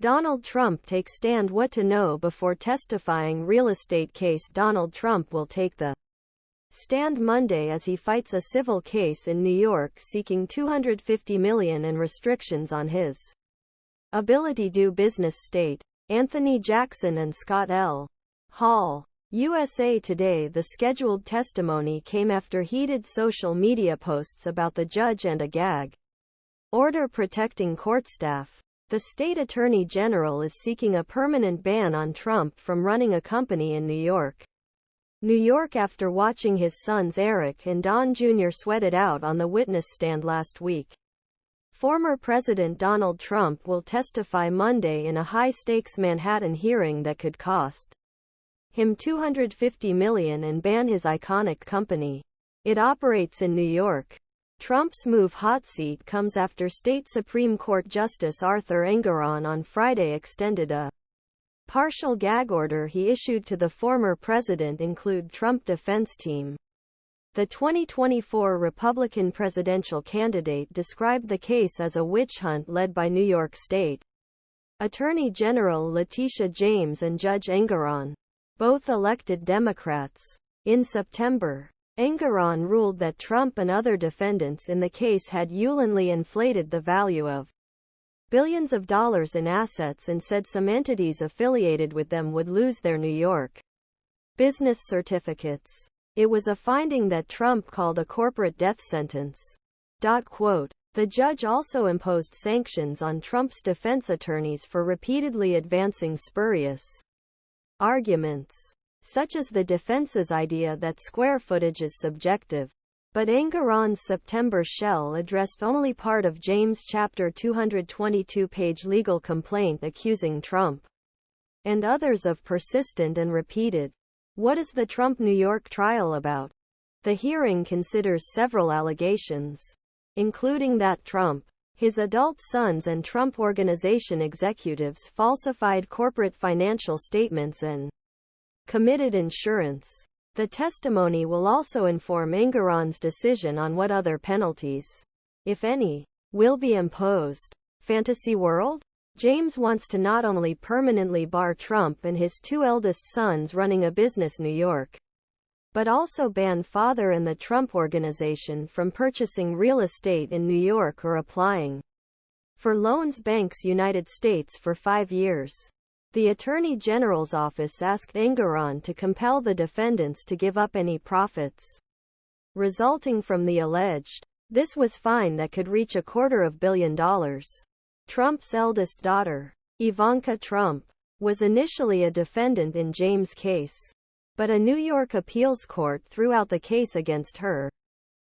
Donald Trump takes stand. What to know before testifying. Real estate case. Donald Trump will take the stand Monday as he fights a civil case in New York seeking $250 million in restrictions on his ability to do business. State Anthony Jackson and Scott L. Hall. USA Today. The scheduled testimony came after heated social media posts about the judge and a gag order protecting court staff. The state attorney general is seeking a permanent ban on Trump from running a company in New York, after watching his sons Eric and Don Jr. sweat it out on the witness stand last week. Former President Donald Trump will testify Monday in a high-stakes Manhattan hearing that could cost him $250 million and ban his iconic company. It operates in New York. Trump's move hot seat comes after state Supreme Court Justice Arthur Engoron on Friday extended a partial gag order he issued to the former president include Trump defense team. The 2024 Republican presidential candidate described the case as a witch hunt led by New York State Attorney General Letitia James and Judge Engoron, both elected Democrats. In September, Engoron ruled that Trump and other defendants in the case had ultimately inflated the value of billions of dollars in assets and said some entities affiliated with them would lose their New York business certificates. It was a finding that Trump called a corporate death sentence. The judge also imposed sanctions on Trump's defense attorneys for repeatedly advancing spurious arguments, such as the defense's idea that square footage is subjective. But Engoron's September shell addressed only part of James' Chapter 222-page legal complaint accusing Trump and others of persistent and repeated. What is the Trump New York trial about? The hearing considers several allegations, including that Trump, his adult sons and Trump Organization executives falsified corporate financial statements and committed insurance. The testimony will also inform Engoron's decision on what other penalties, if any, will be imposed. Fantasy world? James wants to not only permanently bar Trump and his two eldest sons running a business New York, but also ban father and the Trump Organization from purchasing real estate in New York or applying for loans. Banks United States for 5 years. The Attorney General's office asked Engoron to compel the defendants to give up any profits resulting from the alleged this was fine that could reach $250 million. Trump's eldest daughter, Ivanka Trump, was initially a defendant in James' case, but a New York appeals court threw out the case against her,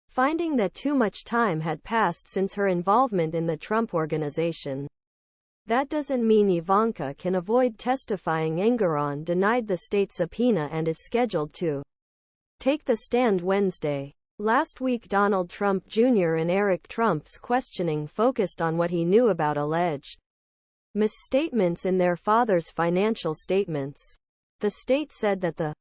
finding that too much time had passed since her involvement in the Trump Organization. That doesn't mean Ivanka can avoid testifying. Engoron denied the state subpoena and is scheduled to take the stand Wednesday. Last week Donald Trump Jr. and Eric Trump's questioning focused on what he knew about alleged misstatements in their father's financial statements. The state said that the